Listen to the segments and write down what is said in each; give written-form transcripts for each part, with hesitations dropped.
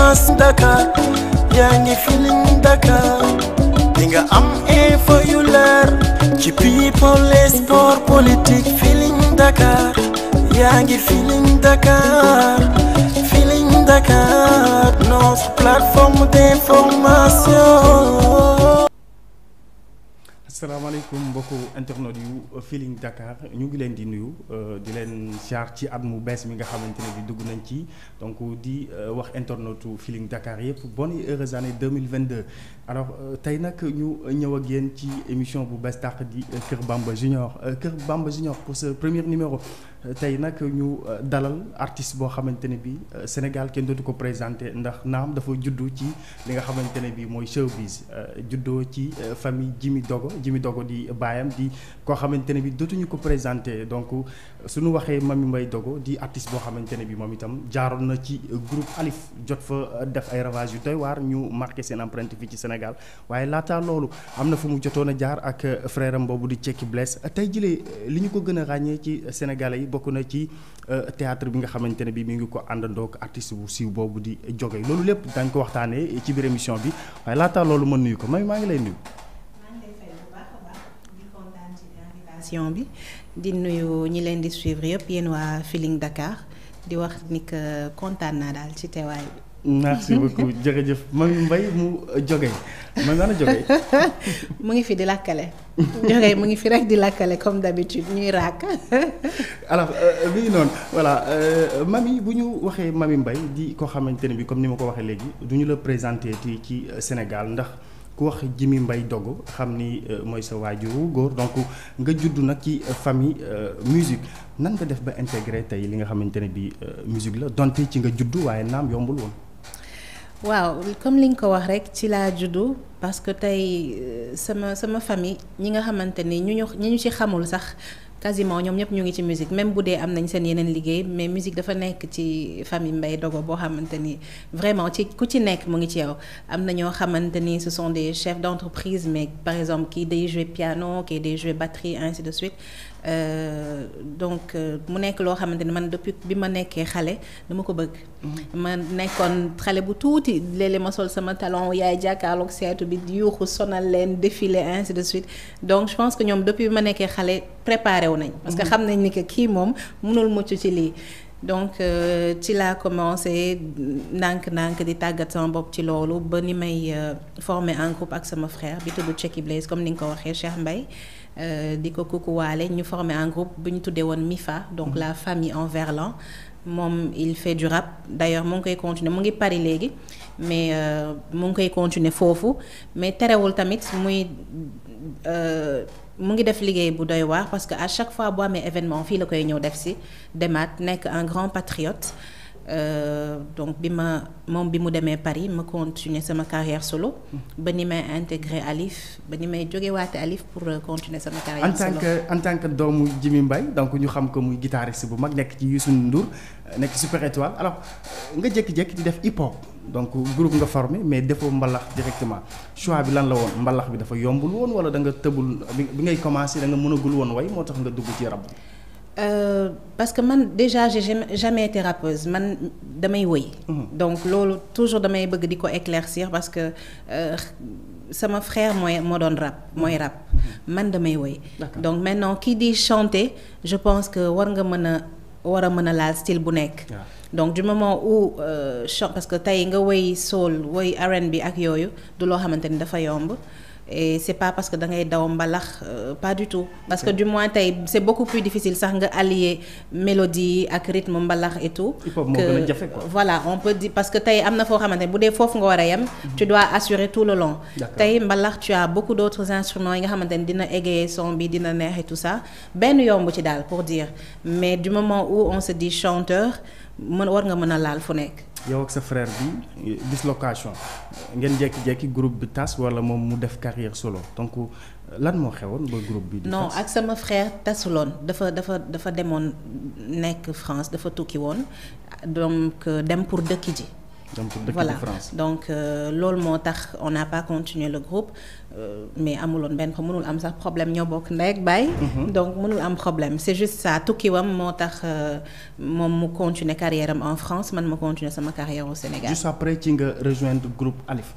information Dakar yaa ngi Feeling Dakar di nga am info yu leer ci people et sport politique Feeling Dakar yaa ngi Feeling Dakar Feeling Dakar notre plateforme d'information. asalaamaaleykum mbokku internet yu Feeling Dakar ñu ngi leen di nuyu di leen siyaar ci at mu bees mi nga xamante ne bi dugg nañ ci donc di wax internetu Feeling Dakar yëpp bonne et heureuse année 2022. alors tey nag ñu ñëw ak yéen ci émission bu bees tàq di Kër Bamba Junior pour ce premier numéro. tey nag ñu dalal artiste boo xamante ne bi Sénégal kenn dootu ko présenté ndax naam dafa juddu ci li nga xamante ne bi mooy showbiz juddoo ci famille Jimmy Dogo di baayam di koo xamante ne bi dootuñu ko présenté donc suñu waxee Mamy Mbaye Dogo di artiste boo xamante ne bi moom itam jaaroon na ci groupe Alif jot fa def ay ravage yu doy waar ñu marqué seen empreinte fii ci Sénégal waaye laata loolu am na fu mu jotoon a jaar ak frère am boobu di Cekki Bless tey jëlee li ñu ko gën a ràññee ci Sénégalais yi bokk na ci théâtre bi nga xamante ne bi mi ngi ko àndandoog artiste bu siiw boobu di Jogay loolu lépp dañ ko waxtaanee ci biir émission bi waaye laata loolu mën nuyu ko maa ngi lay nuyu. bi di nuyu ñi leen di suivre yëpp yéen waa Feeling Dakar di wax ni que kontaan naa daal ci teewaay bi. merci beaucoup jërëjëf Mamy Mbaye mu Jogay man maanaam Jogay. mu ngi fi di lakkale. Jogay mu ngi fi rek di lakkale comme d'habitude ñuy raak. alors bi ngi noonu voilà Mamy bu ñu waxee Mamy Mbaye di ko xamante ne bi comme ni ma ko waxee léegi du ñu la présenté ci Sénégal ndax. ku wax Jimmy Mbaye Dogo xam ni mooy sa waajuru góor donc nga judd nag ci famille musique nan nga def ba intégré tey li nga xamante ne bi musique la donte ci nga judd waaye naam yombul woon. waaw comme li nga ko wax rek ci laa juddu parce que tey sama famille ñi nga xamante ni ñu ci xamul sax quasiment ñoom ñëpp ñu ngi ci musique même bu dee am nañ seen yeneen liggéey mais musique dafa nekk ci famille Mbaye Dogo boo xamante ni vraiment ci ku ci nekk mu ngi ci yow am na ñoo xamante ni ce sont des chefs d'entreprise mais par exemple kii day jouer piano kii day jouer batterie ainsi de suite donc mu nekk loo xamante ni man depuis bi ma nekkee xale dama ko bëgg. ma nekkoon xale bu tuuti léeg-léeg ma sol sama talon yaay jàkkaarloog seetu bi yuuxu sonal leen défilé ainsi de suite donc je pense que ñoom depuis bi ma nekkee xale préparé wu nañ. parce que xam nañ ni que kii moom mënul mucc ci lii. donc ci laa commencé ndànk-ndànk di tàggat sama bopp ci loolu ba ni may former un groupe ak sama frère bi tudd Cekki Bless comme ni nga ko waxee Cheikh Mbaye. di ko kukuwaale ñu formé un groupe bu ñu tuddee woon MIFA donc la famille en verlan moom il fait du rap d'ailleurs mu ngi koy continuer mu ngi Paris léegi mais mu ngi koy continuer foofu mais terewul tamit muy mu ngi def liggéey bu doy waar parce que à chaque fois boo amee événement fii la koy ñëw def si demaat nekk un grand patriote. Donc bi mu demee Paris ma continuer sama carrière solo ba ni may intégré Alif ba ni may jógewaate Alif pour continuer sama carrière solo en tant que doomu Jimmy Mbaye donc ñu xam ko muy guitariste bu mag nekk ci Youssou Ndour nekk Super Étoile alors nga jékki-jékki di def hip hop donc groupe nga formé mais defoo mbalax directement choix bi lan la woon mbalax bi dafa yombul woon wala da nga tëbul bi ngay commencé da nga mënagul woon way moo tax nga dugg ci rap. Parce que man déjà j'ai jamais été rappeuse man damay woy donc loolu toujours damay bëgg di ko éclaircir parce que sama frère moo doon rap man damay woy donc maintenant kii di chanter je pense que war a mën a laal style bu nekk donc du moment où parce que tey nga woy soul woy R&B ak yooyu du loo xamante ni dafa yomb et c'est pas parce que da ngay daw mbalax pas du tout parce que du moins tey c'est beaucoup plus difficile sax nga allier mélodie ak rythme mbalax et tout que voilà on peut dire parce que tey am na foo xamante ne bu dee foofu nga war a yem tu dois assurer tout le long tey mbalax tu as beaucoup d'autres instruments yi nga xamante ne dina égayer son bi dina neex et tout ça benn yomb ci daal pour dire mais du moment où on se dit chanteur war nga mën a laal fu nekk. yow ak sa frère bi dislocation ngeen jékki-jékki groupe bi tas wala moom mu def carrière solo donc lan moo xewoon ba groupe bi. non ak sama frère tasuloon dafa demoon nekk France dafa tukki woon donc dem pour dëkki ji. voilà donc loolu moo tax on n'a pas continué le groupe mais amuloon benn mënul am sax problème ñoo bokk ndey ak baay. donc mënul am problème c'est juste ça tukkiwam moo tax moom mu continuer carrière am en France man ma continuer sama carrière au Sénégal. juste après ci nga rejoindre groupe Alif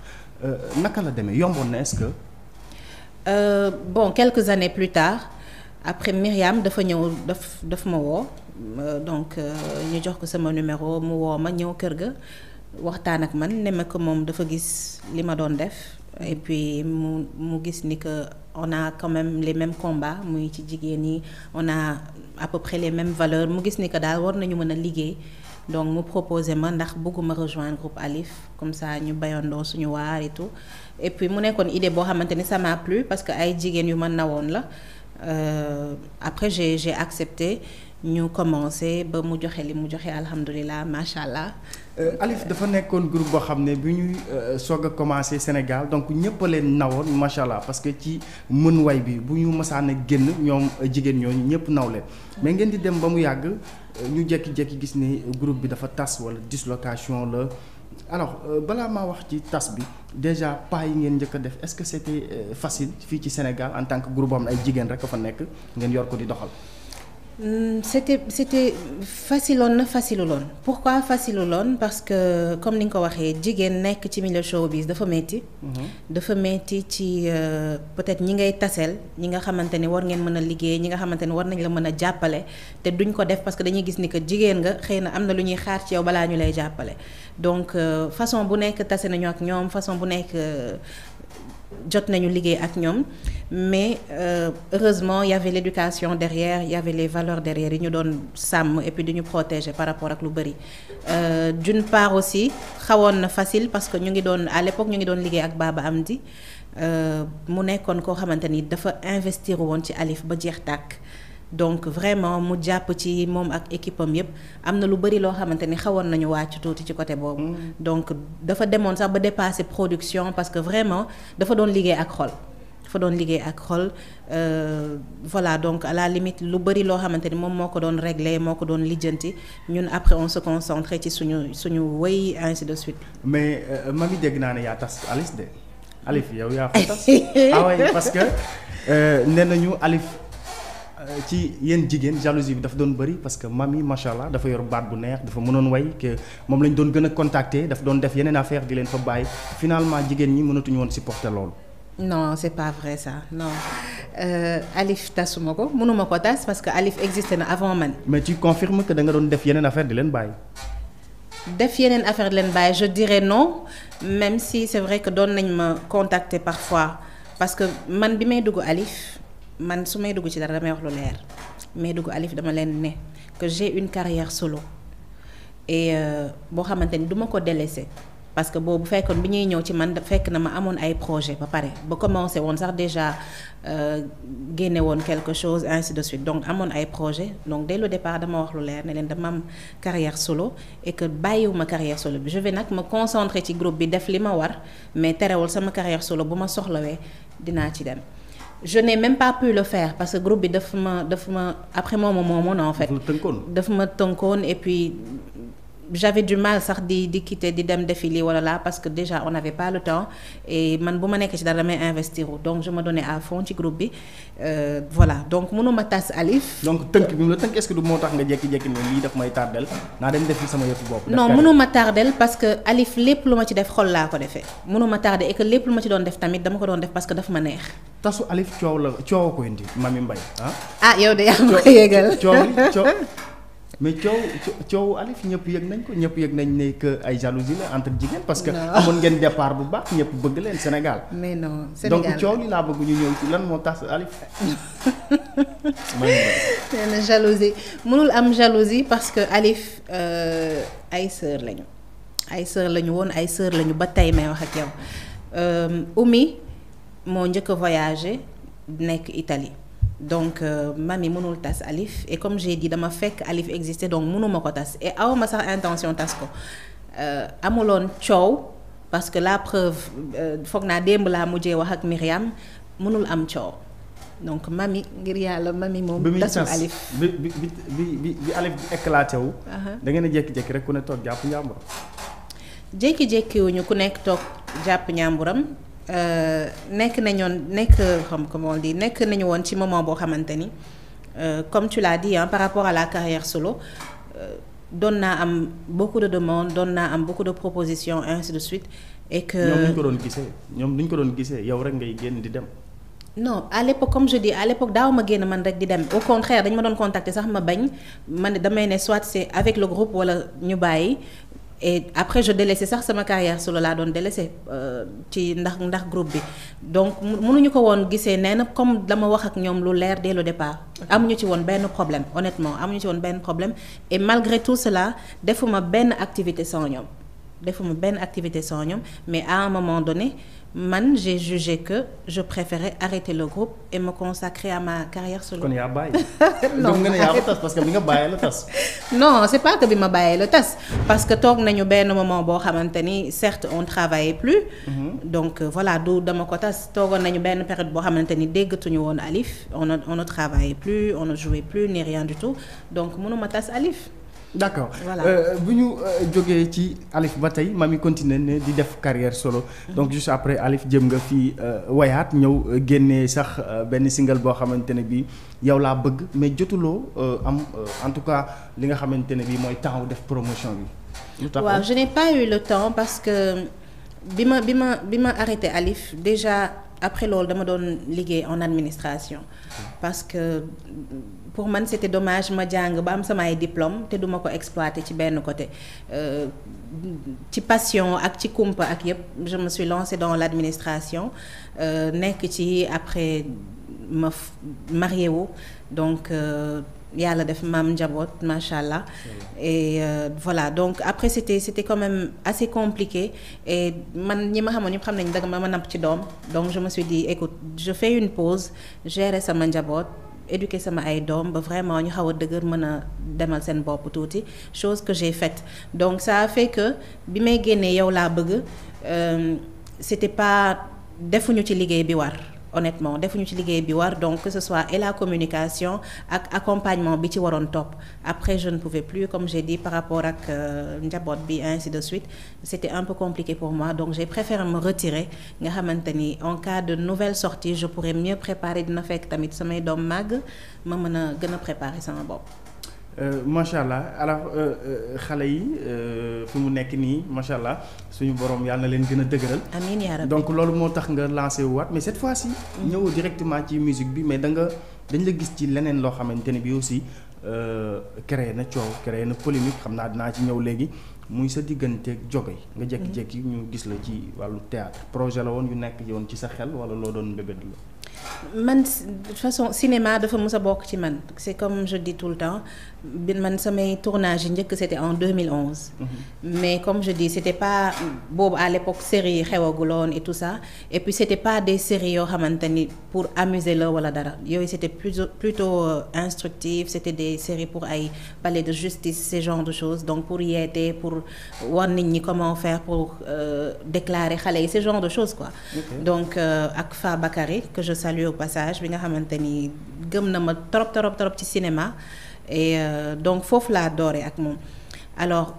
naka la demee yomboon na est-ce que. Bon quelques années plus tard après Myriam dafa ñëw daf ma woo donc ñu jox ko sama numéro mu woo ma ñëw kër ga waxtaan ak man ne ma ko moom dafa gis li ma doon def et puis mu gis ni que on a quand même les mêmes combats muy ci jigéen ñi on a à peu près les mêmes valeurs mu gis ni que daal war nañu mën a liggéey donc mu proposé ma ndax bëgguma rejoindre groupe Alif comme ça ñu bayandoo suñu waar et tout et puis mu nekkoon idée boo xamante ni ça m'a plu parce que ay jigéen yu ma nawoon la après j'ai accepté ñu commencé ba mu joxe li mu joxe alhamdulilah macha allah. Alif dafa nekkoon groupe boo xam ne bi ñuy soog a commencé Sénégal donc ñëpp a leen nawoon macha allah parce que ci mën way bi bu ñu masaan a génn ñoom jigéen ñooñu ñëpp naw leen mais ngeen di dem ba mu yàgg ñu jékki-jékki gis ni groupe bi dafa tas wala dislocation la alors balaa maa wax ci tas bi déjà pas yi ngeen njëkk a def est-ce que c'était facile fii ci Sénégal en tant que groupe boo xam ne ay jigéen rek a fa nekk ngeen yor ko di doxal. C'était faciluloon pourquoi faciluloon parce que comme ni nga ko waxee jigéen nekk ci milieu showbiz dafa metti dafa metti ci peut-être ñi ngay taseel ñi nga xamante ne war ngeen mën a liggéey ñi nga xamante ne war nañ la mën a jàppale te duñ ko def parce que dañuy gis ni que jigéen nga xëy na am na lu ñuy xaar ci yow balaa ñu lay jàppale donc façon bu nekk tase nañu ak ñoom façon bu nekk jot nañu liggéey ak ñoom mais heureusement il y avait l'éducation derrière il y avait les valeurs derrière yi ñu doon sàmm et puis di ñu protéger par rapport ak lu bari d'une part aussi xawoon na facile parce que ñu ngi doon à l'époque ñu ngi doon liggéey ak Baba Amdi mu nekkoon koo xamante ni dafa investir woon ci Alif ba jeex tàkk donc vraiment mu jàpp ci moom ak équipe am yépp am na lu bari loo xamante ni xawoon nañu wàcc tuuti ci côté boobu donc dafa demoon sax ba dépasser production parce que vraiment dafa doon liggéey ak xol voilà donc à la limite lu bari loo xamante ni moom moo ko doon régler moo ko doon lijjanti ñun après on se concentrait ci suñu wéy ainsi de suite. mais mami dégg naa ne yaa tas Alif de Alif yow yaa ko tas ah oui parce que nee nañu Alif. ci yéen jigéen jalousie bi dafa doon bëri parce que mami macha allah dafa yor baat bu neex dafa mënoon way que moom lañ doon gën a contacter dafa doon def yeneen affaire di leen fa bàyyi finalement jigéen ñi mënatuñu woon supporter loolu. non c'est pas vrai ça non Alif tasuma ko mënuma ko tas parce que Alif existé na avant man. mais tu confirmes que da nga doon def yeneen affaire di leen bàyyi. def yeneen affaire di leen bàyyi je dirais non même si c'est vrai que doon nañ ma contacter parfois parce que man bi may dugg Alif. man su may dugg ci dara damay wax lu leer may dugg Alif dama leen ne que j'ai une carrière solo et boo xamante ni duma ko délaisser parce que boobu fekkoon bi ñuy ñëw ci man fekk na ma amoon ay projet ba pare ba commencé woon sax déjà génne woon quelque chose ainsi de suite donc amoon ay projet donc dès le départ dama wax lu leer ne leen dama am carrière solo et que bàyyiwuma carrière solo bi je vais nag ma concentrer ci groupe bi def li ma war mais terewul sama carrière solo bu ma soxlawee dinaa ci dem. je n'ai même pas pu le faire parce que groupe bi daf ma après moomoon en fait. daf ma tënkoon et puis j'avais du mal sax di quitter di dem defi lii wala là parce que déjà on n'avait pas le temps et man bu ma nekk ci dara damay investir donc je me donnais à fond ci groupe bi voilà donc mënuma tas Alif. donc tënk bi mu la tënk est-ce que du moo tax nga jékki-jékki ne lii daf may tardel naa dem defi sama yëfu bopp. non mënuma tardel parce que Alif lépp lu ma ci def xol laa ko defee mënuma tardé et que lépp lu ma ci doon def tamit dama ko doon def parce que daf ma neex. tasu Alif coow ko indi Mami Mbaye yow de yaa ma ko yëgal. mais coow Alif ñëpp yëg nañ ko ñëpp yëg nañ ne que ay jalousie la entre jigéen parce que amoon ngeen départ bu baax ñëpp bëgg leen Sénégal. mais non Sénégal donc coow li laa bëgg ñu ñëw ci lan moo tax Alif. nee na jalousie mënul am jalousie parce que Alif ay sœur lañu woon ay sœur lañu ba tey may wax ak yow Oumy moo njëkk a voyagé nekk Italie. donc mami mënul tas Alif et comme j'ai dit dama fekk Alif exister donc mënuma ko tas et awma sax intention tas ko amuloon coow parce que la preuve foog naa démb laa mujjee wax ak Myriam mënul am coow donc mami ngir yàlla mami moom tasul Alif bi Alif bi éclaté wu da ngeen a jékki-jékki rek ku ne toog jàpp njàmbur jékki-jékkiwuñu ku nekk toog jàpp ñàmburam nekk comment on dit nekk nañu woon ci moment boo xamante ni comme tu l'as dit par rapport à la carrière solo doon naa am beaucoup de demandes doon naa am beaucoup de propositions ainsi de suite et que ñoom duñ ko doon gisee yow rek ngay génn di dem. non à l'époque comme je dis à l'époque daaw ma génn man rek di dem au contraire dañ ma doon contacter sax ma bañ man damay ne soit c'est avec le groupe wala ñu bàyyi et après je délaissé sax sama carrière solo laa doon délaissé ci ndax groupe bi donc mënuñu ko woon gisee nee na comme dama wax ak ñoom lu leer dès le départ amuñu ci woon benn problème honnêtement amuñu ci woon benn problème et malgré tout cela defuma benn activité sans ñoom mais à un moment donné man j'ai jugé que je préférais arrêter le groupe et me consacrer à ma carrière solo. kon yaa bàyyi. non nga ne yaa ko tas parce que bi nga bàyyee la tas. non c'est pas que bi ma bàyyee la tas parce que toog nañu benn moment boo xamante ni certes on travaillait plus. Donc voilà du dama ko tas toogoon nañu benn période boo xamante ni déggatuñu woon Alif on ne travaillait plus on ne jouait plus ni rien du tout donc mënuma tas Alif. d'accord voilà bu ñu jógee ci Alif ba tey Mamy continué ne di def carrière solo donc juste après Alif jëm nga fii wayaat ñëw génnee sax benn single boo xamante ne bii yow laa bëgg mais jotuloo am en tout cas li nga xamante ne bii mooy temps def promotion bi. lu tax waaw je n'ai pas eu le temps parce que bi ma arrêté Alif déjà après loolu dama doon liggéey en administration parce que pour man c'était dommage ma jàng ba am samay diplôme te duma ko exploiter ci benn côté ci passion ak ci kumpa ak yépp je me suis lancée dans l'administration nekk ci après ma marié wu donc yàlla def maam njaboot macha allah et voilà donc après c'était quand même assez compliqué et man ñi ma xamoon ñëpp xam nañ dëgg ma napp ci doom donc je me suis dit écoute je fais une pause gérer sama njaboot éduquer sama ay doom ba vraiment ñu xaw a dëgër mën a demal seen bopp tuuti chose que j'ai faite donc ça a fait que bi may génnee yow laa bëgg c'était pas defuñu ci liggéey bi war honnêtement defuñu ci liggéey bi war donc que ce soit et la communication ak accompagnement bi ci waroon topp après je ne pouvais plus comme j'ai dit par rapport ak njaboot bi ainsi de suite c'était un peu compliqué pour moi donc j'ai préféré me retirer nga xamante ni en cas de nouvelle sortie je pourrais mieux préparer dina fekk tamit samay doom màgg ma mën a gën a préparer sama bopp. macha allah alors xale yi fi mu nekk nii macha allah suñu borom yàlla na leen gën a dëgëral. amiin yaa rabbi. donc loolu moo tax nga lancé wu waat mais cette fois-ci. ñëw directement ci musique bi mais dañ la gis ci leneen loo xamante ne bi aussi créé na coow créé na polémique xam naa dinaa ci ñëw léegi muy sa digganteeg Jogay nga jékki-jékki ñu gis la ci wàllu théâtre projet la woon yu nekk yoon ci sa xel wala loo doon bébét la. man de toute façon cinéma dafa mës a bokk ci man c'est comme je dis tout le temps bi man samay tournage yi njëkk c'était en 2011. Mais comme je dis c'était pas boobu à l'époque séries yi xewaguloon et tout ça et puis c'était pas des séries yoo xamante ni pour amuser la wala dara yooyu c'était plutôt instructif c'était des séries pour ay palais de justice ce genre de choses donc pour yeete pour war nit ñi comment faire pour déclarer xale yi ce genre de choses quoi. Donc ak Fa Bakary que je salue au passage bi nga xamante ni gëm na ma trop ci cinéma et donc foofu laa dooree ak moom alors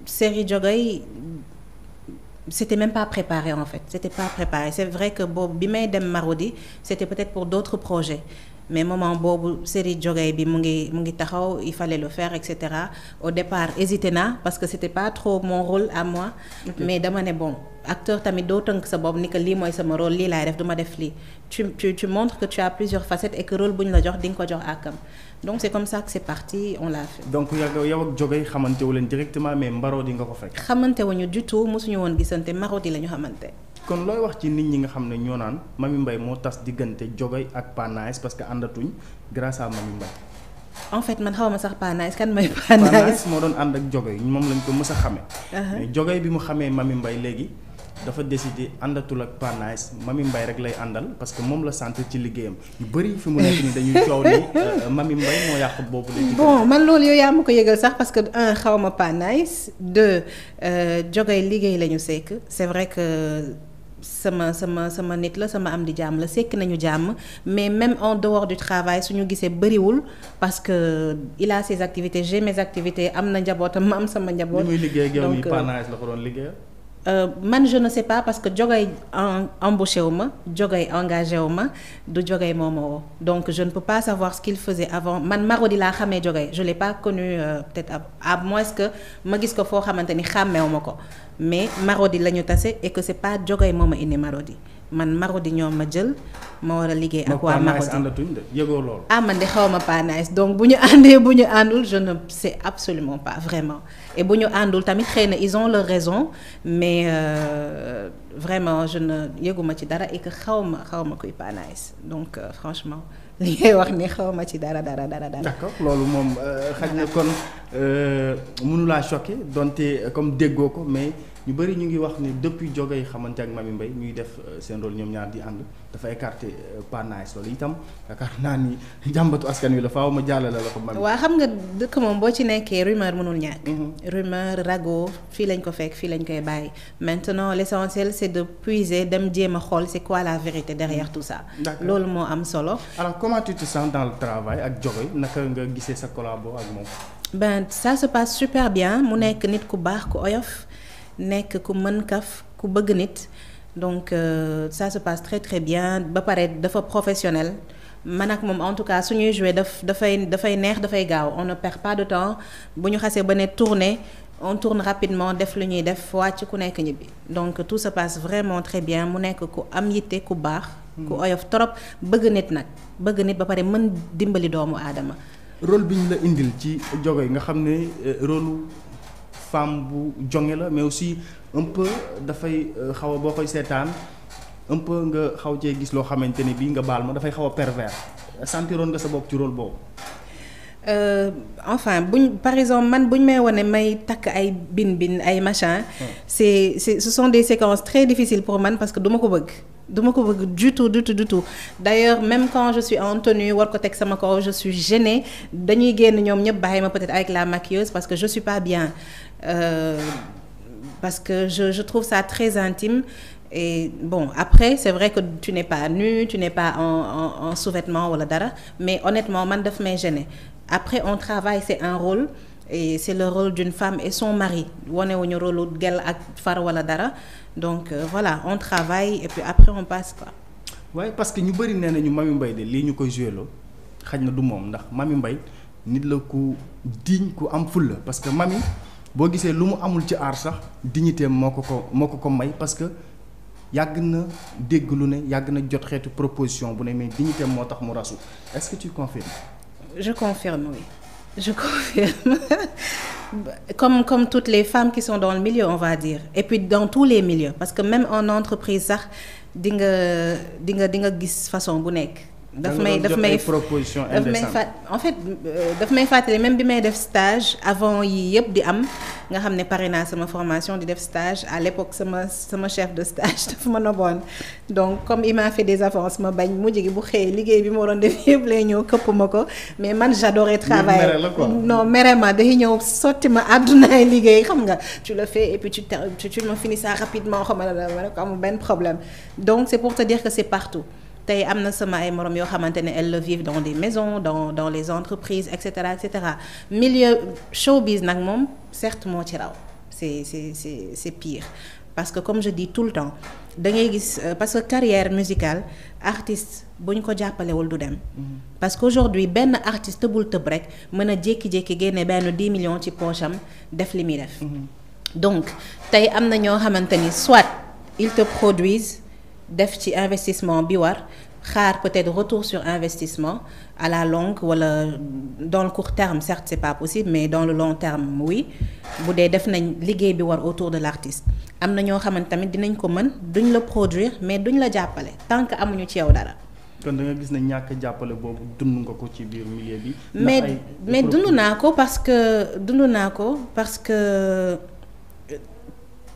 série Jogay c'était même pas préparé en fait c'était pas préparé c'est vrai que boobu bi may dem Marodi c'était peut-être pour d'autres projets mais moment boobu série Jogay bi mu ngi taxaw il fallait le faire et cetera au départ hésité naa parce que c'était pas trop mon rôle à moi. Mais dama ne bon acteur tamit doo tënk sa bopp ni que lii mooy sama rôle lii laay def duma def lii tu montres que tu as plusieurs facettes et que rôle bu ñu la jox di nga ko jox àkkam donc c'est comme ça que c'est parti on l'a fait. donc yow ak Jogay xamante wu leen directement mais Marodi nga ko fekk. xamante wuñu du tout mosuñu woon gisante Marodi la ñu xamante. kon looy wax ci nit ñi nga xam ne ñoo naan Mamy Mbaye moo tas diggante Jogay ak Pa Nice parce que àndatuñ grâce à Mamy Mbaye. en fait man xawma sax Pa Nice kan mooy Pa Pa Nice moo doon ànd ak Jogay moom lañ ko mës a xamee. mais Jogay bi mu xamee Mamy Mbaye léegi dafa décider àndatul ak Pa Nice Mamy Mbaye rek lay àndal parce que moom la sentir ci liggéeyam yu bëri fi mu nekk nii dañuy coow ni Mamy Mbaye moo yàq boobu de. bon man loolu yow yaa ma ko yëgal sax parce que un xawma Pa Nice deux Jogay liggéey la ñu sekk c'est vrai que sama nit la sama am di jàmm la sekk nañu jàmm mais même en dehors du travail suñu gisee bëriwul parce que il a ses activités j'ai mes activités am na njabootam ma am sama njaboot. li muy liggéey ak yow mi Panaes la ko doon liggéeyal. Man je ne sais pas parce que Jogay embauché wu ma Jogay engagé wu ma du Jogay moo ma woo donc je ne peux pas savoir ce qu'il faisait avant man Marodi laa xamee Jogay je l'ai pas connu peut-être à moins que ma gis ko foo xamante ni xàmmeewu ma ko mais Marodi la ñu tase et que c'est pas Jogay moo ma indi Marodi man Marodi ñoom ma jël ma war a liggéey ak waa Marodi àndatuñ de yëgoo loolu. man de xaw ma Panaes donc bu ñu àndee bu ñu àndul je ne sais absolument pas vraiment et bu ñu àndul tamit xëy na ils ont leur raison mais vraiment je ne yëguma ci dara et que xaw ma kuy Panaes donc franchement li ngay wax ni xaw ma ci dara. d'accord loolu moom xaj na kon mënulaa choqué donte comme déggoo ko mais ñu bëri ñu ngi wax ni depuis Jogay xamante ak Mamy Mbaye ñuy def seen rôle ñoom ñaar di ànd dafa écarté Panaes loolu itam yaakaar naa ni jàmbatu askan wi la faaw ma jàllale la ko. waaw xam nga dëkk moom boo ci nekkee rumeur mënul ñàkk. rumeur ragot fii lañ ko fekk fii lañ koy bàyyi maintenant l'essentiel c'est de puiser dem jéem a xool c'est quoi la vérité derrière tout ça. loolu moo am solo. alors comment tu te sens dans le travail ak Jogay naka nga gisee sa collabo ak moom. Ben ça se passe super bien mu nekk nit ku baax ku oyof. nekk ku mën kaf ku bëgg nit donc ça se passe très très bien ba pare dafa professionnel man ak moom en tout cas suñuy jouer dafay neex dafay gaaw on ne perd pas de temps bu ñu xasee ba ne tourner on tourne rapidement def lu ñuy def wàcc ku nekk ñibbi donc tout se passe vraiment très bien mu nekk ku am yitte ku baax ku oyof trop bëgg nit nag bëgg nit ba pare mën dimbali doomu aadama. rôle bi ñu la indil ci Jogay nga xam ne rôle femme bu jonge la mais aussi un peu dafay xaw a boo koy seetaan un peu nga xaw cee gis loo xamante ne bii nga baal ma dafay xaw a pervers sentiroon nga sa bopp ci rôle boobu. Enfin par exemple man buñ may wane may takk ay bin ay machin. Ce sont des séquences très difficiles pour man parce que duma ko bëgg du tout d'ailleurs même quand je suis en tenue war ko teg sama kaw je suis gênée dañuy génn ñoom ñëpp bàyyi ma peut-être avec la maquilleuse parce que je suis pas bien parce que je trouve ça très intime et bon après c'est vrai que tu n'es pas nue tu n'es pas en sous-vêtements wala dara mais honnêtement man daf may gêner après on travaille c'est un rôle et c'est le rôle d'une femme et son mari wonewuñu rôle gel ak far wala dara donc voilà on travaille et puis après on passe quoi. waaye parce que ñu bëri nee nañu Mamy Mbaye de lii ñu koy joué loo xaj na du moom ndax Mamy Mbaye nit la ku digne ku am fulla parce que Mamy boo gisee lu mu amul ci aar sax dignité moo ko may parce que yàgg na dégg lu ne yàgg na jot xeetu proposition bu ne mais dignité moo tax mu rasu est-ce que tu confirmes. Je confirme oui. Je confirme comme toutes les femmes qui sont dans le milieu on va dire et puis dans tous les milieux parce que même en entreprise sax di nga gis façon bu nekk. daf may proposition en fait daf may fàttali même bi may def stage avant yi yëpp di am nga xam ne pare naa sama formation di def stage à l'époque sama chef de stage dafa ma noboon donc comme il m'a fait des avances ma bañ mujj gi bu xëyee liggéey bi ma waroon def yëpp lay ñëw këpp ma ko mais man j'adorais travailler non vraiment day ñëw sotti ma àddunaay liggéey xam nga tu le fais et puis tu me finis ça rapidement xam nga ma ne ko amul benn problème donc c'est pour te dire que c'est partout. tey am na sama ay morom yoo xamante ne elles le vivent dans des maisons dans les entreprises et cetera milieu showbiz nag moom certes moo ci raw c'est pire parce que comme je dis tout le temps da ngay gis parce que carrière musicale artiste bu ñu ko jàppalewul du dem parce qu'aujourd'hui benn artiste tëbul tëb rek mën a jékki-jékki génne benn 10 millions ci poche am def li muy def donc tey am na ñoo xamante ni soit ils te produisent def ci investissement bi war xaar peut-être retour sur investissement à la longue wala dans le court terme certes c'est pas possible mais dans le long terme oui bu dee def nañ liggéey bi war autour de l'artiste am na ñoo xamante tamit dinañ ko mën duñ la produire mais duñ la jàppale tant que amuñu ci yow dara. kon da nga gis ne ñàkk jàppale boobu dund nga ko ci biir milieu bi. mais dund naa ko parce que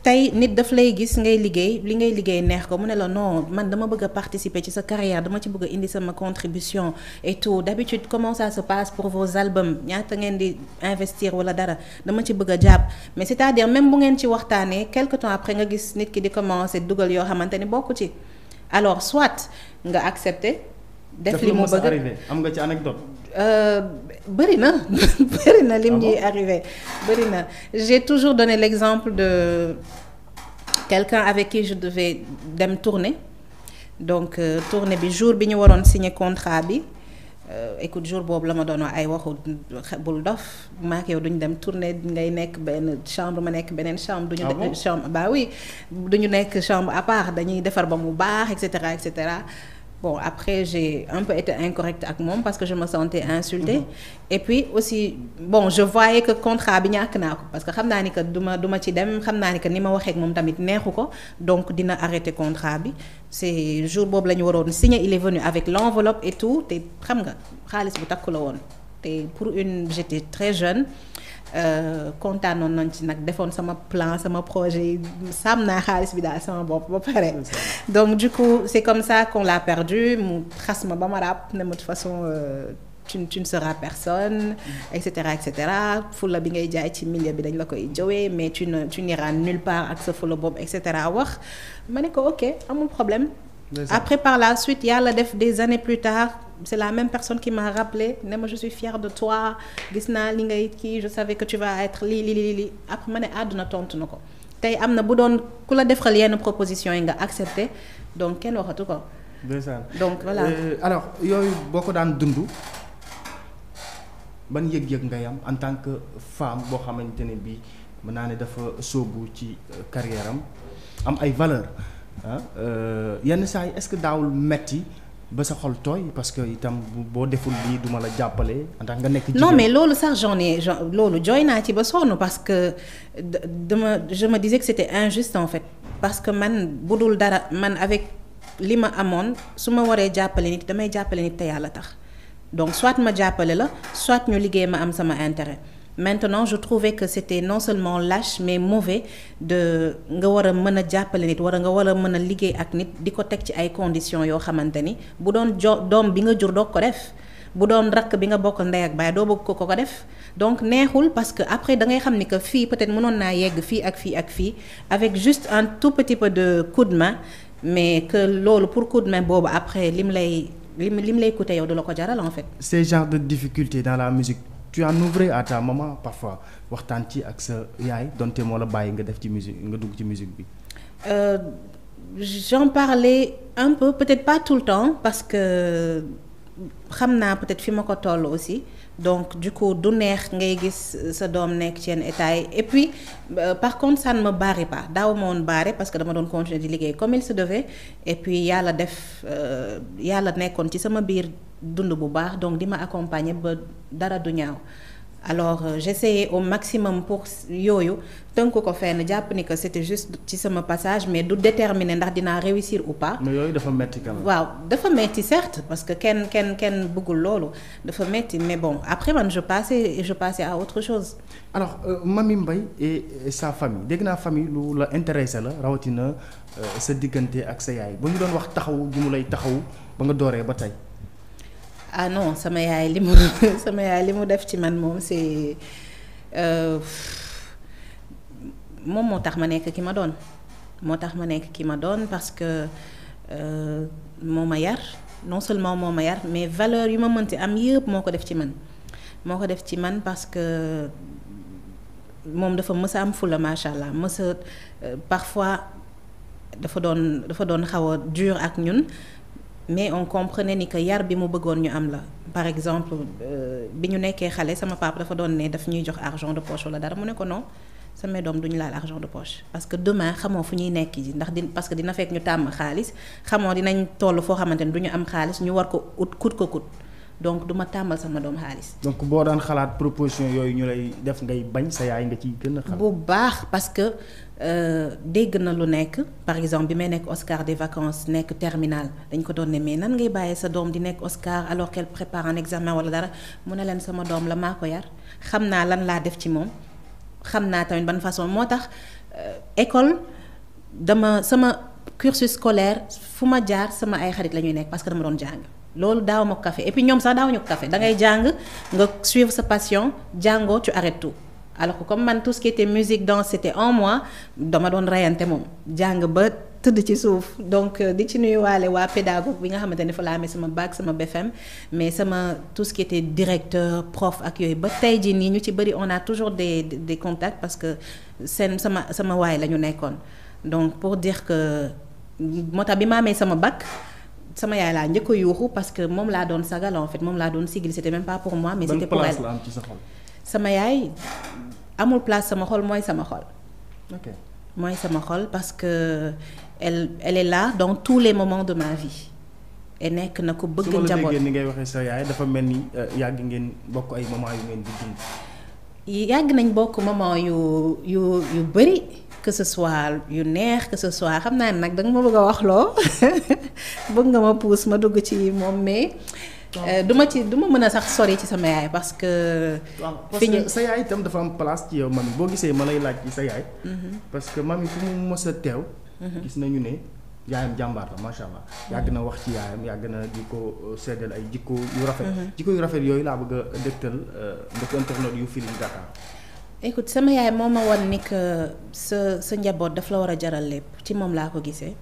tey nit daf lay gis ngay liggéey li ngay liggéey neex ko mu ne la non man dama bëgg a participer ci sa carrière dama ci bëgg a indi sama contribution et tout d'habitude comment ça se passe pour vos albums ñaata ngeen di investir wala dara dama ci bëgg a jàpp mais c'est-à-dire même bu ngeen ci waxtaanee quelque temps après nga gis nit ki di commencer dugal yoo xamante ni bokku ci alors soit nga accepter def li mu bëgg am nga ci anecdote bëri na bëri na lim ñuy arrivé bëri na j'ai toujours donné l'exemple de quelqu'un avec qui je devais dem tourner donc tournée bi jour bi ñu waroon signer contrat bi écoute jour boobu la ma doon ay waxu bul dof maak yow duñu dem tourner ngay nekk benn chambre ma nekk beneen chambre duñu chambre bah oui duñu nekk chambre à part dañuy defar ba mu baax et cetera et cetera. Bon, après, j'ai un peu été incorrecte avec moi parce que je me sentais insultée. Et puis aussi, bon, je voyais que le contrat bi ñàkk naa ko parce que xam naa ni que duma ci dem xam naa ni que ni ma waxee ak moom tamit neexu ko donc dina arrêter contrat bi. C'est jour boobu la ñu waroon signer il est venu avec l'enveloppe et tout te xam nga xaalis bu takku la woon te pour une j'étais très jeune. kontaanoon nañ ci nag defoon sama plan sama projet sàmm naa xaalis bi daal sama bopp ba pare donc du coup c'est comme ça qu'on l'a perdu mu xas ma ba ma ràpp ne ma de toute façon tu ne seras personne et cetera fula bi ngay jaay ci milieu bi dañ la koy jowee mais tu n'iras nulle part ak sa fula boobu et cetera wax ma ne ko ok amul problème. Après par la suite yàlla def des années plus tard c'est la même personne qui m'a rappelé ne ma je suis fière de toi gis naa li ngay kii je savais que tu vas être lii après ma ne àdduna tontu na ko tey am na bu doon ku la defal yenn proposition yi nga accepté donc kenn waxatu ko. donc voilà. Alors yooyu boo ko daan dund ban yëg-yëg ngay am en tant que femme boo xamante ne bii mën naa ne dafa sóobu ci carrière am ay valeur yenn saa yi est-ce que daawul metti ba sa xol tooy parce que itam boo deful lii duma la jàppale ndax nga nekk. non mais loolu sax loolu jooy naa ci ba sonn parce que je me disais que c'était injuste en fait parce que man bu dul dara man avec li ma amoon su ma waree jàppale nit damay jàppale nit te yàlla tax donc soit ma jàppale la soit ñu liggéey ma am sama intérêt. Maintenant je trouvais que c'était non seulement lâche mais mauvais de nga war a mën a jàppale nit nga war a mën a liggéey ak nit di ko teg ci ay conditions yoo xamante ni bu doon doom bi nga jur doo ko def bu doon rakk bi nga bokkal ndey ak baay doo bëgg ko def donc neexul parce que après da ngay xam ni que fii peut-être mënoon naa yegg fii ak fii ak fii avec juste un tout petit peu de coup de main mais que loolu pour coup de main boobu après lim lay coûter yow du la ko jaral en fait. Ces genres de difficultés dans la musique. Tu en ouvrais à ta maman parfois waxtaan ci ak sa yaay donte moo la bàyyi nga def ci musique nga dugg ci musique bi. J'en parlais un peu peut-être pas tout le temps parce que xam naa peut-être fi ma ko toll aussi donc du coup du neex ngay gis sa doom nekk ci yenn état yi et puis par contre ça ne me barrait pas daaw ma woon barré parce que dama doon continuer di liggéey comme il se devait et puis yàlla nekkoon ci sama biir. dund bu baax donc di ma accompagner ba dara du ñaaw alors j'essayais au maximum pour yooyu tënk ko fenn jàpp ni que c'était juste ci sama passage mais du déterminer ndax dinaa réussir ou pas. mais yooyu dafa metti quand même. waaw dafa metti certes parce que kenn bëggul loolu dafa metti mais bon après man je passais à autre chose. alors Mamy Mbaye et sa famille dégg naa famille lu la intéressé la rawatina sa diggante ak sa yaay ba ñu doon wax taxawu gi mu lay taxawu ba nga dooree ba tey. Ah non sama yaay li mu def ci man moom c'est moom moo tax ma nekk ki ma doon parce que moo ma yar non seulement moo ma yar mais valeur yu ma mënti am yëpp moo ko def ci man parce que moom dafa mës a am fulla macha allah mës a parfois dafa doon xaw a dur ak ñun. mais on comprenait ni que yar bi mu bëggoon ñu am la par exemple bi ñu nekkee xale sama papa dafa doon ne daf ñuy jox argent de poche wala dara mu ne ko non samay doom duñu laal argent de poche parce que demain xamoo fu ñuy nekk ji ndax parce que dina fekk ñu tàmm xaalis xamoo dinañ toll foo xamante ni du ñu am xaalis ñu war ko ut coûte que coûte donc duma tàmmal sama doom xaalis. donc boo daan xalaat proposition yooyu ñu lay def ngay bañ sa yaay nga ciy gën a xam. bu baax parce que dégg na lu nekk par exemple bi may nekk Oscar des vacances nekk terminal dañ ko doon ne mais nan ngay bàyyee sa doom di nekk Oscar alors qu'elle prépare un examen wala dara mu ne leen sama doom la maa ko yar xam naa lan laa def ci moom xam naa tamit ban façon moo tax école sama cursus scolaire fu ma jaar sama ay xarit la ñuy nekk parce que dama doon jàng loolu daaw ma ko café et puis ñoom sax daawuñu ko café da ngay jàng nga suivre sa passion jàngoo tu arrêtes tout alors que comme man tout ce qui était musique danse c'était en moi dama doon reyante moom jàng ba tëdd ci suuf donc di ci nuyuwaale waa pédagogue bi nga xamante ne fa laa amee sama bac sama BFM mais sama tout ce qui était directeur prof ak yooyu ba tey jii nii ñu ci bëri on a toujours des contacts parce que seen sama waay la ñu nekkoon donc pour dire que moo tax bi ma amee sama bac sama yaay laa njëkk a yuuxu parce que moom laa doon sagal en fait moom laa doon sigil c'était même pas pour moi mais c'était pour elle. Ban place la am ci sa xol. sama yaay amul place sama xol mooy sama xol. ok mooy sama xol parce que elle est là dans tous les moments de ma vie. et nekk na ko bëgg njaboot su ma la déggee ni ngay waxee sa yaay dafa mel ni yàgg ngeen bokk ay moment yu ngeen di dund. yàgg nañ bokk moment yu bëri. que ce soit yu neex que ce soit xam naa ne nag danga ma bëgg a wax loo bëgg nga ma puus ma dugg ci moom mais du ma mën a sax sori ci sama yaay parce que parce que sa yaay itam dafa am place ci yow mami boo gisee ma lay laaj ci sa yaay parce que mami fu mu mës a teew gis nañu ne yaayam jàmbaar la macha allah yàgg na wax ci yaayam yàgg na di ko seddal ay jikko yu rafet jikko yu rafet yooyu laa bëgg a dégtal mbokk internet yu Feeling Dakar. écoute sama yaay moo ma won ni que sa njaboot daf la war a jaral lépp ci moom laa ko gisee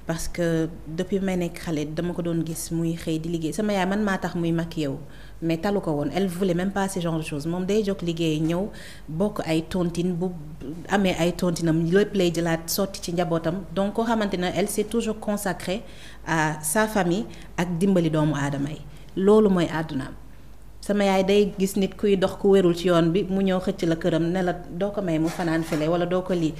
parce que depuis may nekk xale dama ko doon gis muy xëy di liggéey sama yaay man maa tax muy mag yow mais talu ko woon elle voulait même pas ce genre de choses moom day jóg liggéey ñëw bokk ay tontine bu amee ay tontinam lépp lay jëlaat sotti ci njabootam donc koo xamante ne elle s'est toujours consacrée à sa famille ak dimbali doomu aadama yi loolu mooy àddunaam. sama yaay day gis nit kuy dox ku wérul ci yoon bi mu ñëw xëcc la këram ne la doo ko may mu fanaan fele wala doo ko lii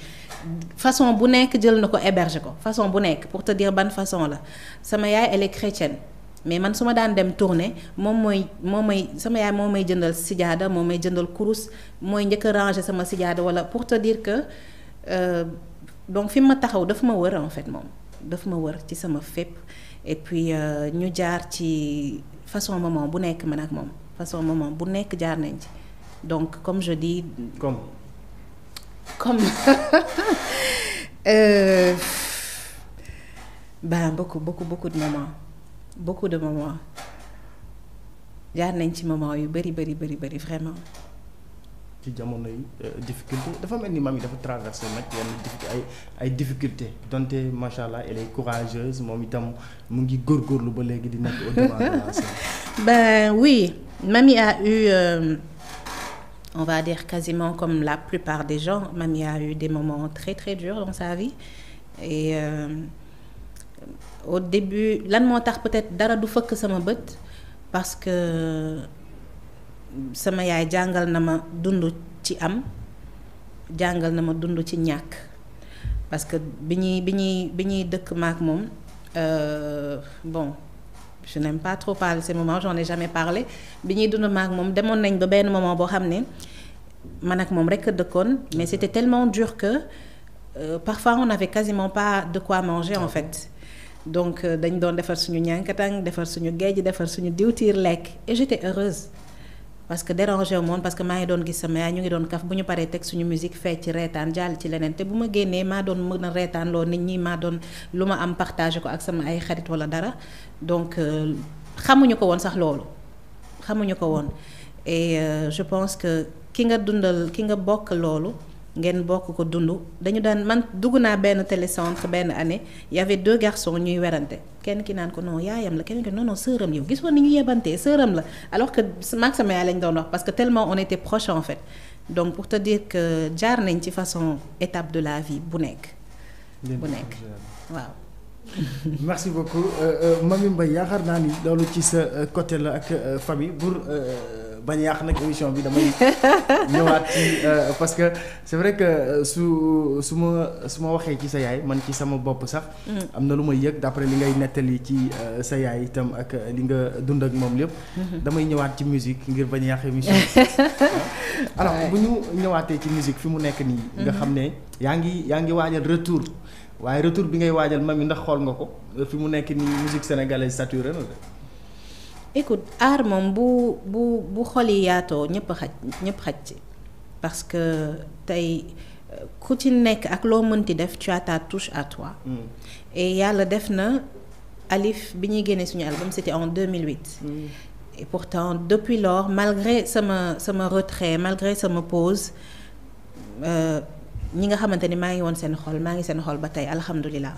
façon bu nekk jël na ko héberger ko façon bu nekk pour te dire ban façon la sama yaay elle est chrétienne mais man su ma daan dem tournée moom mooy sama yaay moo may jëndal sijaada moo may jëndal kurus mooy njëkk a ranger sama sijaada wala pour te dire que donc fi ma taxaw daf ma wër en fait moom daf ma wër ci sama fépp et puis ñu jaar ci façon moment bu nekk man ak moom façon moment bu nekk jaar nañ ci donc comme je dis. comme beaucoup de moments jaar nañ ci moment yu bari vraiment. ci jamono yi difficulté dafa mel ni mami dafa traversé nag yenn ay difficulté donte macha allah elle est courageuse moom itam mu ngi góorgóorlu ba léegi di nekk au devant de la scène. Ben oui, mamie a eu on va dire quasiment comme la plupart des gens, mamie a eu des moments très très durs dans sa vie et au début lan moo tax peut-être dara du fëkk sama bët parce que sama yaay jàngal na ma dund ci am jàngal na ma dund ci ñàkk parce que bi ñuy dëkk maak moom bon je n'aime pas trop parler ces moments j'en ai jamais parlé bi ñuy dund maak moom demoon nañ ba benn moment boo xam ne man ak moom rekk a dëkkoon mais c'était tellement dur que parfois on n'avait quasiment pas de quoi manger en fait donc dañ doon defar suñu ñànkatang defar suñu géej defar suñu diwtiir lekk et j'étais heureuse parce que dérangé wu moon parce que maa ngi doon gis sama yaay ñu ngi doon kaf bu ñu paree teg suñu musique fecc ci reetaan jàll ci leneen te bu ma génnee maa doon mën a reetaan loo nit ñi maa doon lu ma am partagé ko ak sama ay xarit wala dara donc xamuñu ko woon sax loolu xamuñu ko woon et je pense que ki nga bokk loolu ngeen bokk ko dund dañu daan man dugg naa benn télécentre benn année y avait 2 garçons ñuy werante kenn ki naan ko non yaayam la kenn ki non sœuram yow gis woon ni ñu yebantee sœuram la alors que maag sama yaay lañ doon wax parce que tellement on était proches en fait donc pour te dire que jaar nañ ci façon étape de la vie bu nekk waaw. merci beaucoup Mamy Mbaye yaakaar naa ni loolu ci sa côté la ak famille pour bañ yàq nag émission bi damay ñëwaat ci parce que c'est vrai que su ma waxee ci sa yaay man ci sama bopp sax am na lu may yëg d'après li ngay nettali ci sa yaay itam ak li nga dund ak moom lépp damay ñëwaat ci musique ngir bañ yàq émission alors bu ñu ñëwaatee ci musique fi mu nekk nii nga xam ne yaa ngi waajal retour waaye retour bi ngay waajal Mamy ndax xool nga ko fi mu nekk nii musique sénégalaise saturé na de. écoute art moom bu xol yi yaatoo ñëpp xaj ci parce que tey ku ci nekk ak loo mënti def tu as ta touche à toi. Et yàlla def na Alif bi ñuy génne suñu album c'était en 2008. Et pourtant depuis lors malgré sama retrait malgré sama pause ñi nga xamante ni maa ngi woon seen xol maa ngi seen xol ba tey alhamdulilah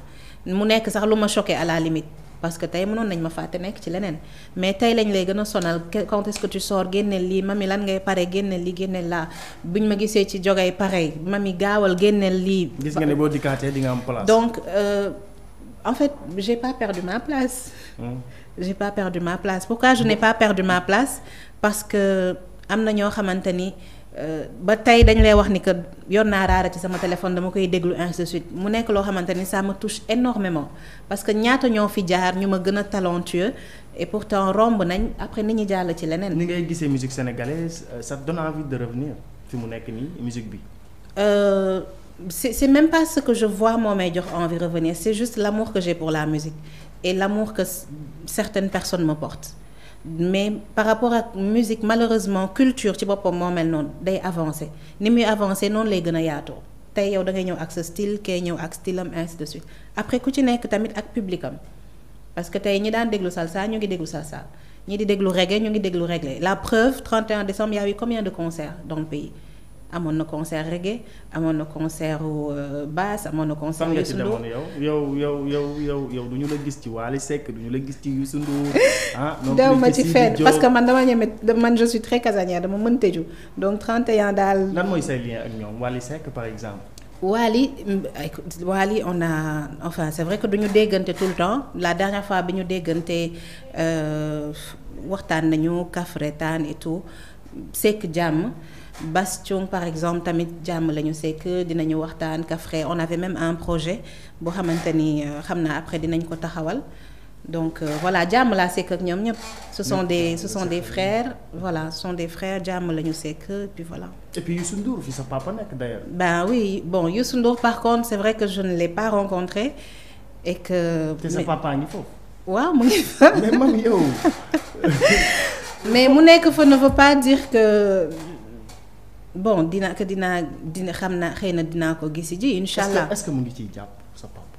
mu nekk sax lu ma choqué à la limite parce que tey mënoon nañ ma fàtte nekk ci leneen mais tey lañ lay gën a sonal quand est-ce que tu sors génneel lii mami lan ngay pare génneel lii génneel laa buñ ma gisee ci jogay pareil mami gaawal génneel lii. gis nga ne boo dikkaatee di nga am place. Donc en fait j'ai pas perdu ma place. J'ai pas perdu ma place. Pourquoi je n'ai pas perdu ma place? Parce que am na ñoo xamante ni ba tey dañ lay wax ni que yor naa raara ci sama téléphone dama koy déglu ainsi de suite mu nekk loo xamante ni ça me touche énormément parce que ñaata ñoo fi jaar ñu ma gën a talentueux et pourtant romb nañ après nit ñi jàll ci leneen. ni ngay gisee musique sénégalaise ça te donne envie de revenir fi mu nekk nii musique bi. C'est même pas ce que je vois moo may jox envie de revenir c'est juste l'amour que j'ai pour la musique et l'amour que certaines personnes me portent. Mais par rapport ak musique malheureusement culture ci boppam moo mel noonu day avancer ni muy avancer noonu lay gën a yaatoo tey yow da ngay ñëw ak sa style kay ñëw ak style am ainsi de suite après ku ci nekk tamit ak public am parce que tey ñi daan déglu salsa ñu ngi déglu salsa ñi di déglu reggae ñu ngi déglu reggae la preuve 31 décembre il y a eu combien de concerts dans le pays amoon na concert reggae amoon na concert basse amoon na concert Youssou Ndour yow du ñu la gis ci Wally Seck du ñu la gis ci Youssou Ndour dew ma ci fenn parce que man dama ñeme man je suis très casanière dama mën tëju donc 31 daal. lan mooy say lien ak ñoom Wally Seck par exemple. Wally on a enfin c'est vrai que duñu déggante tout le temps la dernière fois bi ñu déggante waxtaan nañu kafretaan et tout Seck jàmm. Bastion par exemple tamit jàmm la ñu sekk dinañu waxtaan kafre on avait même un projet boo xamante ni xam naa après dinañ ko taxawal donc voilà jàmm laa sekk ak ñoom ñëpp ce sont des frères voilà ce sont des frères jàmm la ñu sekk puis voilà. Et puis Youssou Ndour fi sa papa nekk d'ailleurs. Ben oui bon Youssou Ndour par contre c'est vrai que je ne l'ai pas rencontré et que. te sa papa ngi foofu. waaw mu ngi fa. mais man yow. mais mu nekk fa ne veut pas dire que. Bon dina xam naa xëy na dinaa ko gisi ji incha allah. est-ce que mu ngi ciy jàpp sa papa.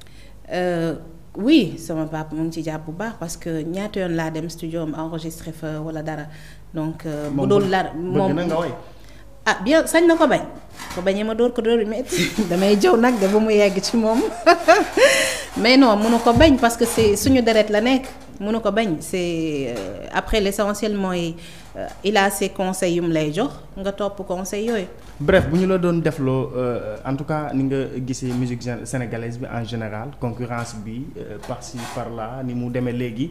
Oui sama papa mu ngi ciy jàpp bu baax parce que ñaata yoon laa dem studio am enregistré fa wala dara donc. bu dul la moom bëgg na nga way. ah bien sañ na ko bañ ko bañee ma dóor ko dóor yu metti damay jëw nag de ba mu yegg ci moom mais non mënu ko bañ parce que c'est suñu deret la nekk mënu ko bañ c'est après l'essentiel mooy il a ses conseils yu mu lay jox nga topp conseils yooyu. Bref bu ñu la doon defloo en tout cas ni nga gisee musique sénégalaise bi en général concurrence bi par-ci par-là ni mu demee léegi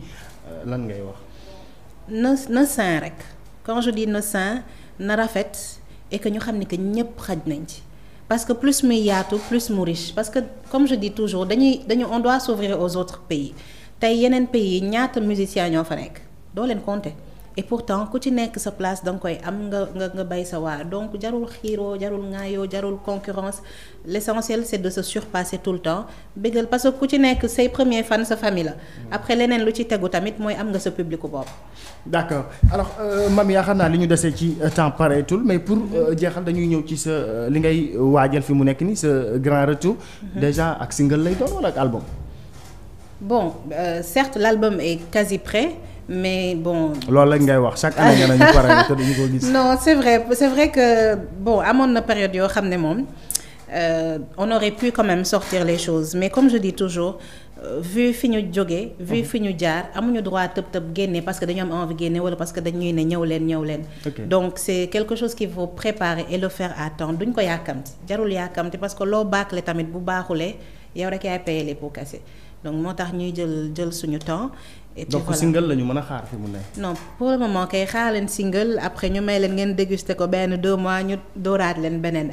lan ngay wax. na sain rek quand je dis na sain na rafet. Et que ñu xam ni que ñëpp xaj nañ ci parce que plus muy yaatu plus mu riche parce que comme je dis toujours dañu on doit s'ouvrir aux autres pays tey yeneen pays yi ñaata musiciens ñoo fa nekk doo leen compter et pourtant ku ci nekk sa place da nga koy am nga bay sa waar donc jarul xiiroo jarul ŋaayoo jarul concurrence l'essentiel c'est de se surpasser tout le temps bégal parce que ku ci nekk say premier fan sa famille la après leneen lu ci tegu tamit mooy am nga sa public bopp. D'accord alors Mamy yaakaar naa li ñu desee ci temps pareetul mais pour jeexal dañuy ñëw ci sa li ngay waajal fi mu nekk nii sa grand retour. Déjà ak single lay doon wala ak album. Bon certes l'album est quasi prêt. Mais bon. loolu la ngay wax chaque année nga nañu pare te duñu ko gis. Non c'est vrai que bon amoon na période yoo xam ne moom on aurait pu quand même sortir les choses mais comme je dis toujours vu fi ñu jógee. vu fi ñu jaar amuñu droit tëb génne parce que dañu am envie génne wala parce que dañuy ne ñëw leen. Okay. Donc c'est quelque chose qu'il faut préparer et le faire à temps duñ ko yàkkamti jarul yàkkamti parce que loo bâcler tamit bu baaxulee yow rek yaay payer les pots cassés donc moo tax ñuy jël suñu temps. Et puis donc voilà. Single la ñu mën a xaar fi mu ne. Non pour le moment kay xaar leen single après ñu may leen ngeen déguster ko benn 2 mois ñu dooraat leen beneen.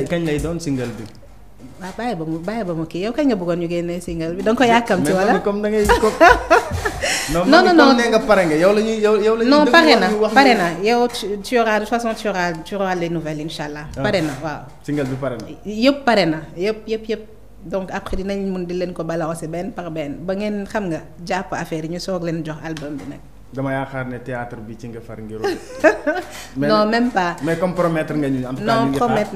kañ lay doon single bi. waaw bàyyi ba mu kii yow kañ nga bëggoon ñu génnee single bi da nga ko yàkkamti wala. mais comme da ngay ko. non comme ne nga pare nga yow la ñuy non pare na yow tu auras de toute façon tu auras les nouvelles inchallah. pare na waaw. single bi pare na. yëpp pare na yëpp. Donc après dinañ mun di leen ko balancer benn par benn ba ngeen xam nga jàpp affaire yi ñu soog leen jox album bi nag. dama yaakaar ne théâtre bi ci nga far ngir. non même pas. mais comme promettre nga ñu en tout cas non ñu ngi promettre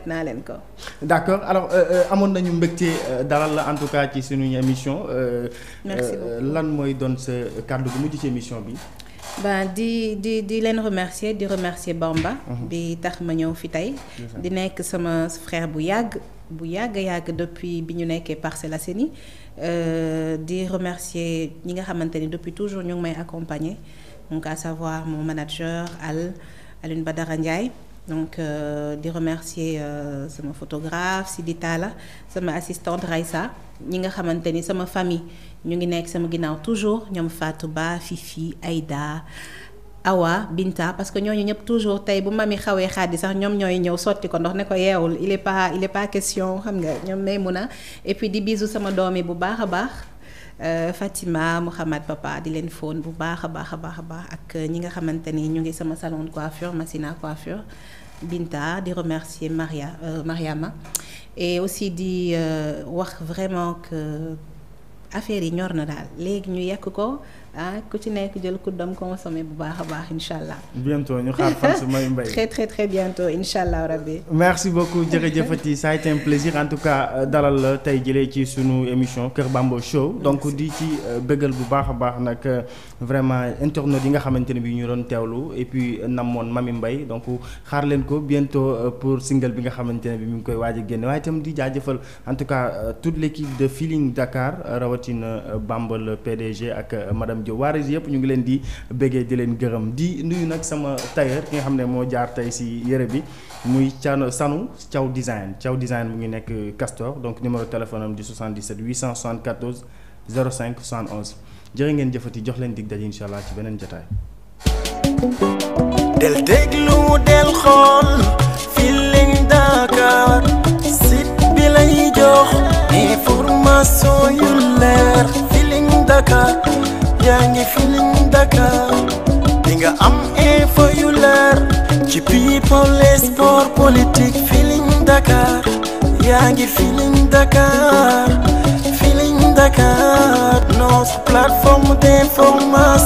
naa leen ko. d'accord alors amoon nañu mbégte dalal la en tout cas ci suñu émission. merci beaucoup lan mooy doon sa kàddu gu mujj ci émission bi. di leen remercier di remercier Bamba. bi tax ma ñëw fi tey. di nekk sama frère bu yàgg depuis bi ñu nekkee Parcelles Assainies di remercier ñi nga xamante ni depuis toujours ñu ngi may accompagner donc à savoir mon manager Alioune Badara Ndiaye donc di remercier sama photographe Sidi Talla sama assistante Raïssa ñi nga xamante ni sama famille ñu ngi nekk sama ginnaaw toujours ñoom Fatou Ba Fifi Aïda Awa Binta parce que ñooñu ñëpp toujours tey bu mami xawee xaadi sax ñoom ñooy ñëw sotti ko ndox ne ko yeewul il est pas question xam nga ñoom Maymuna et puis di bisu sama doom yi bu baax a baax Fatima Mouhamad Papa di leen fóon bu baax a baax ak ñi nga xamante ni ñu ngi sama salon de coiffure Massina coiffure Binta di remercier Mariama et aussi di wax vraiment que affaire yi ñor na daal léegi ñu yekk ko ku ci nekk jël kuddam consommé bu baax a baax incha allah. bientôt ñu xaar fan si Mamy Mbaye. très bientôt incha allah rabbi. merci beaucoup jërëjëfati ça a été un plaisir en tout cas dalal la tey jëlee ci sunu émission Kër Bamba Show. donc di ci bëggal bu baax a baax nag vraiment internautes yi nga xamante ne bi ñu doon teewlu et puis namoon Mamy Mbaye donc xaar leen ko bientôt pour single bi nga xamante ne bi mu ngi koy waaj a génne waaye itam di jaajëfal en tout cas toute l'équipe de Feeling Dakar rawatina Bamba le PDG ak madame Diop waaris yëpp ñu ngi leen di béggee di leen gërëm di nuyu nag sama tailleur ki nga xam ne moo jaar tey si yére bi muy Sanu Thiaw Design mu ngi nekk Castor donc numéro téléphone am di 77 874 05 71 jërë ngeen jëfati jox leen dig daje incha allah ci beneen jotaay. del déglu del xool Feeling Dakar site bi lay jox information yu leer Feeling Dakar yaa ngi Feeling Dakar di nga am info yu leer ci people et sport politique Feeling Dakar yaa ngi Feeling Dakar notre plateforme d'information